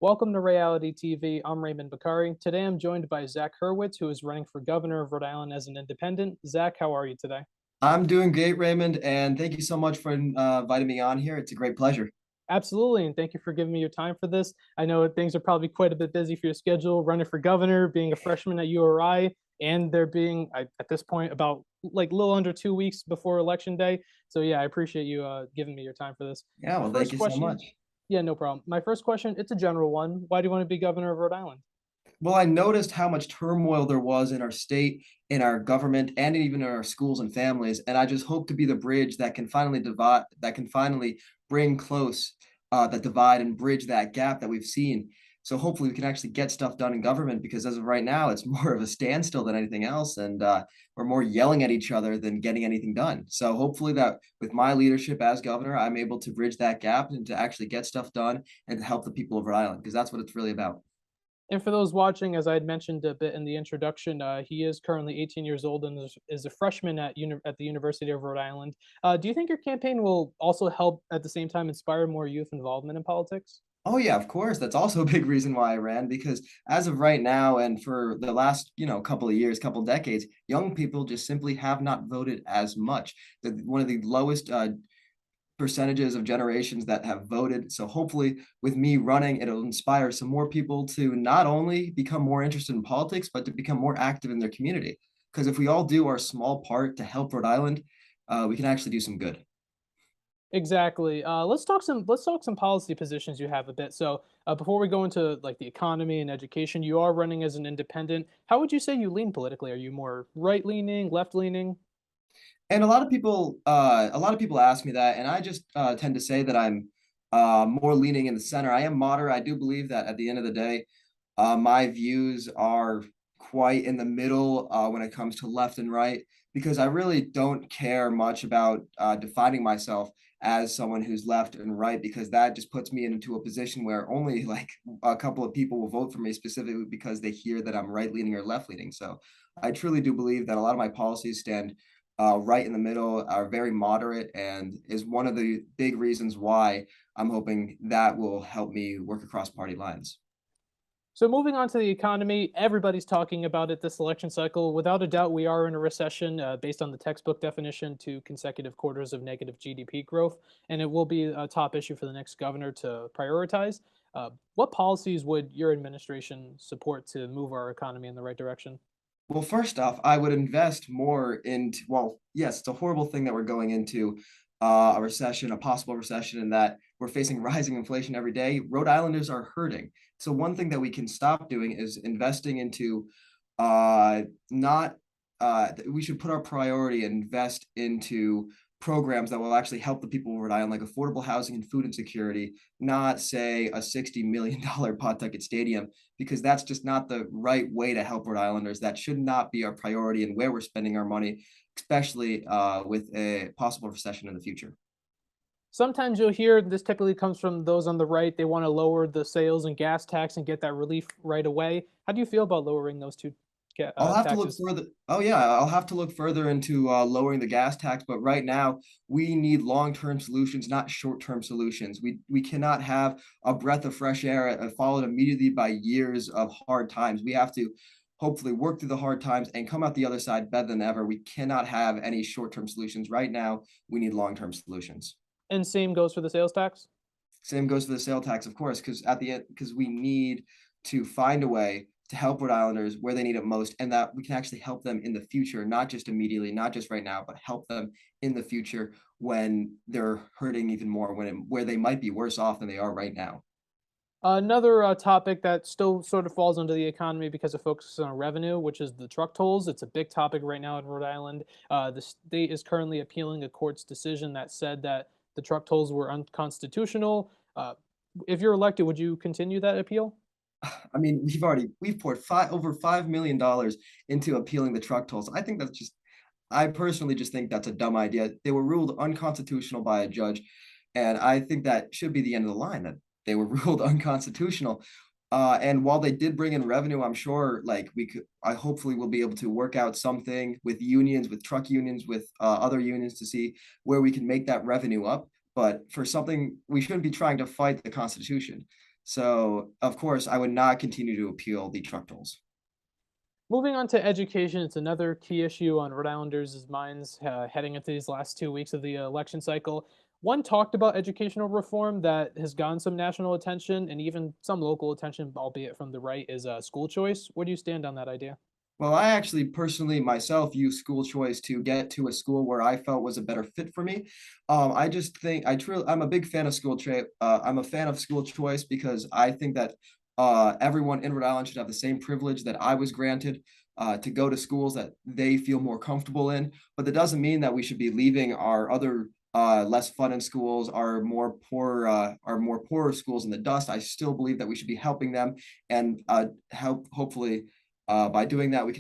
Welcome to Ray-ality TV. I'm Raymond Bakari. Today I'm joined by Zach Hurwitz, who is running for governor of Rhode Island as an independent. Zach, how are you today? I'm doing great, Raymond, and thank you so much for inviting me on here. It's a great pleasure. Absolutely, and thank you for giving me your time for this. I know things are probably quite a bit busy for your schedule, running for governor, being a freshman at URI, and there being at this point about like a little under 2 weeks before election day. So yeah, I appreciate you giving me your time for this. Yeah, My well, thank first you so question, much. yeah, no problem. My first question, it's a general one. Why do you want to be governor of Rhode Island? Well, I noticed how much turmoil there was in our state, in our government, and even in our schools and families. And I just hope to be the bridge that can finally divide, that can finally bring close that divide and bridge that gap that we've seen. So hopefully we can actually get stuff done in government because as of right now, it's more of a standstill than anything else. And we're more yelling at each other than getting anything done. So hopefully that with my leadership as governor, I'm able to bridge that gap and to actually get stuff done and to help the people of Rhode Island because that's what it's really about. And for those watching, as I had mentioned a bit in the introduction, he is currently 18 years old and is a freshman at the University of Rhode Island. Do you think your campaign will also help at the same time inspire more youth involvement in politics? Oh yeah, of course. That's also a big reason why I ran because as of right now and for the last, couple of years, couple decades, young people just simply have not voted as much. One of the lowest percentages of generations that have voted. So hopefully with me running, it'll inspire some more people to not only become more interested in politics, but to become more active in their community. Because if we all do our small part to help Rhode Island, we can actually do some good. Exactly. Let's talk some policy positions you have a bit. So before we go into like the economy and education, you are running as an independent. How would you say you lean politically? Are you more right leaning, left leaning? And a lot of people ask me that, and I just tend to say that I'm more leaning in the center. I am moderate. I do believe that at the end of the day, my views are quite in the middle when it comes to left and right, because I really don't care much about defining myself as someone who's left and right, because that just puts me into a position where only like a couple of people will vote for me specifically because they hear that I'm right leaning or left leaning. So I truly do believe that a lot of my policies stand right in the middle, are very moderate, and is one of the big reasons why I'm hoping that will help me work across party lines. So moving on to the economy, everybody's talking about it this election cycle. Without a doubt, we are in a recession based on the textbook definition to consecutive quarters of negative GDP growth, and it will be a top issue for the next governor to prioritize. What policies would your administration support to move our economy in the right direction? Well, first off, I would invest more into, well, yes, it's a horrible thing that we're going into a recession, a possible recession, and that we're facing rising inflation every day. Rhode Islanders are hurting. So one thing that we can stop doing is investing into not we should put our priority and invest into programs that will actually help the people of Rhode Island, like affordable housing and food insecurity, not say a $60 million Pawtucket Stadium, because that's just not the right way to help Rhode Islanders. That should not be our priority and where we're spending our money, especially with a possible recession in the future. Sometimes you'll hear this typically comes from those on the right. They want to lower the sales and gas tax and get that relief right away. How do you feel about lowering those two I'll have to look taxes? further. Oh yeah, I'll have to look further into lowering the gas tax. But right now, we need long-term solutions, not short-term solutions. We cannot have a breath of fresh air followed immediately by years of hard times. We have to hopefully work through the hard times and come out the other side better than ever. We cannot have any short-term solutions right now. We need long-term solutions. And same goes for the sales tax. Same goes for the sale tax, of course, because at the end, because we need to find a way to help Rhode Islanders where they need it most, and that we can actually help them in the future, not just immediately, not just right now, but help them in the future when they're hurting even more, where they might be worse off than they are right now. Another topic that still sort of falls under the economy because it focuses on revenue, which is the truck tolls. It's a big topic right now in Rhode Island. The state is currently appealing a court's decision that said that the truck tolls were unconstitutional. If you're elected, would you continue that appeal? I mean, we've poured over $5 million into appealing the truck tolls. I think that's just I personally just think that's a dumb idea. They were ruled unconstitutional by a judge, and I think that should be the end of the line, that they were ruled unconstitutional. And while they did bring in revenue, I'm sure like I hopefully will be able to work out something with unions, with truck unions, with other unions to see where we can make that revenue up. But for something, we shouldn't be trying to fight the Constitution. So of course I would not continue to appeal the truck tolls. Moving on to education, it's another key issue on Rhode Islanders' minds heading into these last 2 weeks of the election cycle. One talked about educational reform that has gotten some national attention and even some local attention, albeit from the right, is school choice. Where do you stand on that idea? Well, I actually personally myself use school choice to get to a school where I felt was a better fit for me. I just think I'm a big fan of I'm a fan of school choice because I think that everyone in Rhode Island should have the same privilege that I was granted to go to schools that they feel more comfortable in. But that doesn't mean that we should be leaving our other less fun in schools, our more poorer schools in the dust. I still believe that we should be helping them and help hopefully by doing that, we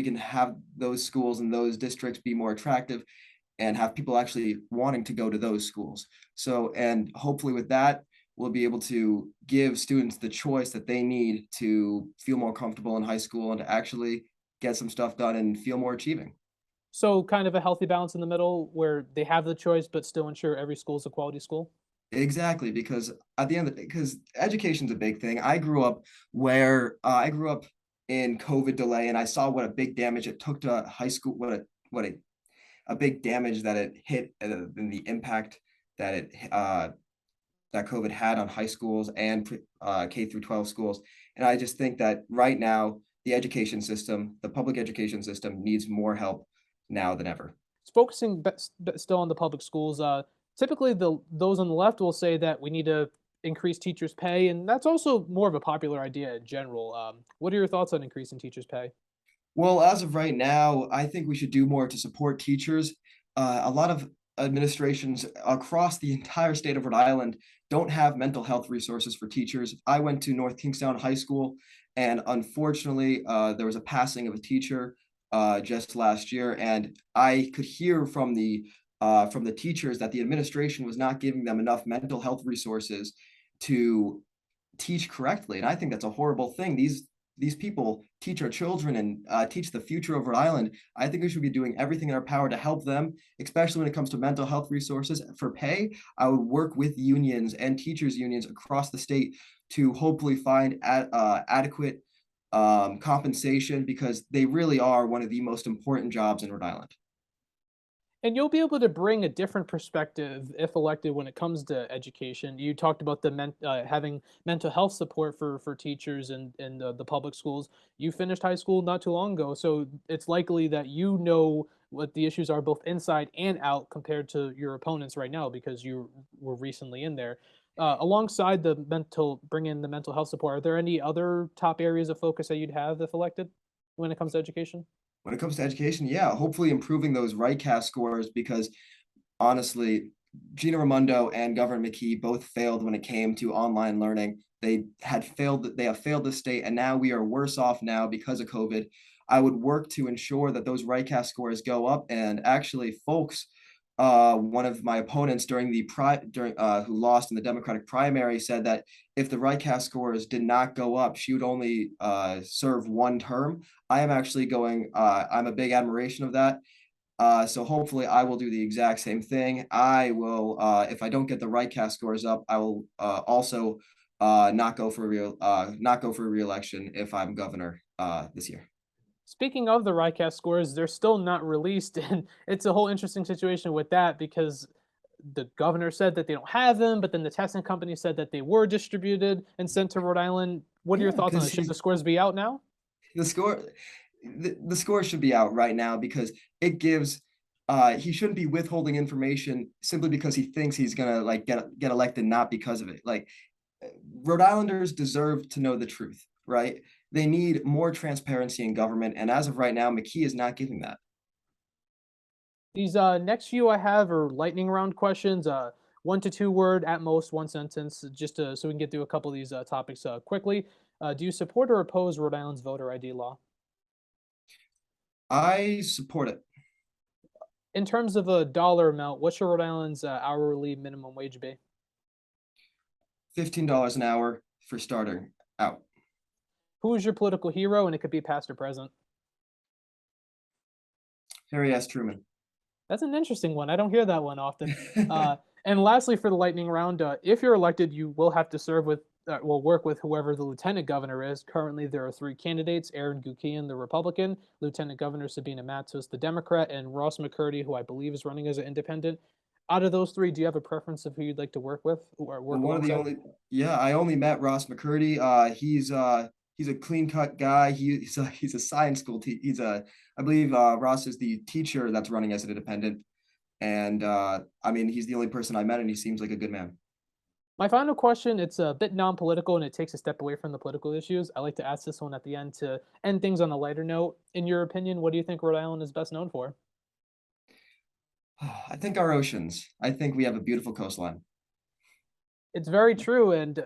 can have those schools and those districts be more attractive and have people actually wanting to go to those schools. So, and hopefully with that, we'll be able to give students the choice that they need to feel more comfortable in high school and to actually get some stuff done and feel more achieving. So, kind of a healthy balance in the middle where they have the choice, but still ensure every school is a quality school. Exactly, because at the end of the day, because education's a big thing. I grew up in COVID delay, and I saw what a big damage it took to high school. A big damage that it hit, and the impact that that COVID had on high schools and K through 12 schools. And I just think that right now the public education system, needs more help now than ever. Focusing still on the public schools, typically those on the left will say that we need to increase teachers' pay, and that's also more of a popular idea in general. What are your thoughts on increasing teachers' pay? Well, as of right now, I think we should do more to support teachers. A lot of administrations across the entire state of Rhode Island don't have mental health resources for teachers. I went to North Kingstown High School, and unfortunately, there was a passing of a teacher just last year, and I could hear from the teachers that the administration was not giving them enough mental health resources to teach correctly. And I think that's a horrible thing. These people teach our children and teach the future of Rhode Island. I think we should be doing everything in our power to help them, especially when it comes to mental health resources. For pay, I would work with unions and teachers unions across the state to hopefully find adequate compensation, because they really are one of the most important jobs in Rhode Island. And you'll be able to bring a different perspective if elected when it comes to education. You talked about having mental health support for teachers in the public schools. You finished high school not too long ago, so it's likely that you know what the issues are both inside and out compared to your opponents right now because you were recently in there. Alongside bring in the mental health support, are there any other top areas of focus that you'd have if elected when it comes to education? When it comes to education, yeah, hopefully improving those RICAS scores, because honestly, Gina Raimondo and Governor McKee both failed when it came to online learning. They have failed the state, and now we are worse off now because of COVID. I would work to ensure that those RICAS scores go up. And actually, folks, one of my opponents who lost in the Democratic primary said that if the RICAS scores did not go up, she would only serve one term. I'm a big admiration of that. So hopefully I will do the exact same thing. I will, if I don't get the RICAS scores up, I will also not go for a re-election if I'm governor this year. Speaking of the RICAS scores, they're still not released, and it's a whole interesting situation with that because the governor said that they don't have them, but then the testing company said that they were distributed and sent to Rhode Island. What are your Yeah, thoughts on because it? Should the scores be out now? the score the score should be out right now, because it gives he shouldn't be withholding information simply because he thinks he's gonna like get elected, not because of it. Like, Rhode Islanders deserve to know the truth, right? They need more transparency in government, and as of right now, McKee is not giving that. These next few I have are lightning round questions, 1 to 2 word at most, one sentence, so we can get through a couple of these topics quickly. Do you support or oppose Rhode Island's voter ID law? I support it. In terms of a dollar amount, what should Rhode Island's hourly minimum wage be? $15 an hour for starting out. Who is your political hero? And it could be past or present. Harry S. Truman. That's an interesting one. I don't hear that one often. And lastly, for the lightning round, if you're elected, you will have to serve with, work with whoever the lieutenant governor is. Currently, there are three candidates: Aaron Guckian, the Republican; Lieutenant Governor Sabina Matos, the Democrat; and Ross McCurdy, who I believe is running as an independent. Out of those three, do you have a preference of who you'd like to work with or Well, work one of the alongside? only, yeah, I only met Ross McCurdy. He's a clean cut guy. He's a science school. I believe Ross is the teacher that's running as an independent. And I mean, he's the only person I met, and he seems like a good man. My final question, it's a bit non-political and it takes a step away from the political issues. I like to ask this one at the end to end things on a lighter note. In your opinion, what do you think Rhode Island is best known for? I think our oceans. I think we have a beautiful coastline. It's very true, and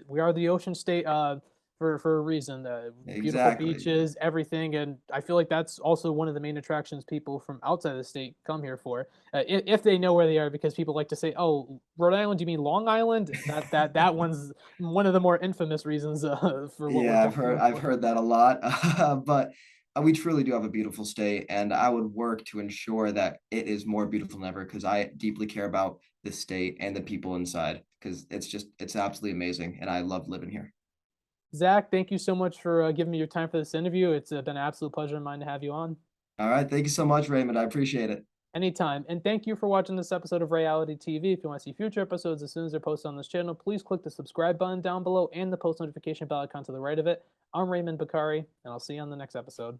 we are the ocean state for a reason. Beautiful Exactly. beaches, everything, and I feel like that's also one of the main attractions people from outside the state come here for, if they know where they are. Because people like to say, "Oh, Rhode Island? Do you mean Long Island?" That one's one of the more infamous reasons for what we're Yeah, known I've for. heard that a lot. But we truly do have a beautiful state, and I would work to ensure that it is more beautiful than ever because I deeply care about the state and the people inside because it's absolutely amazing, and I love living here. Zach, thank you so much for giving me your time for this interview. It's been an absolute pleasure of mine to have you on. All right, thank you so much, Raymond. I appreciate it. Anytime. And thank you for watching this episode of Ray-ality TV. If you want to see future episodes as soon as they're posted on this channel, please click the subscribe button down below and the post notification bell icon to the right of it. I'm Raymond Bakari, and I'll see you on the next episode.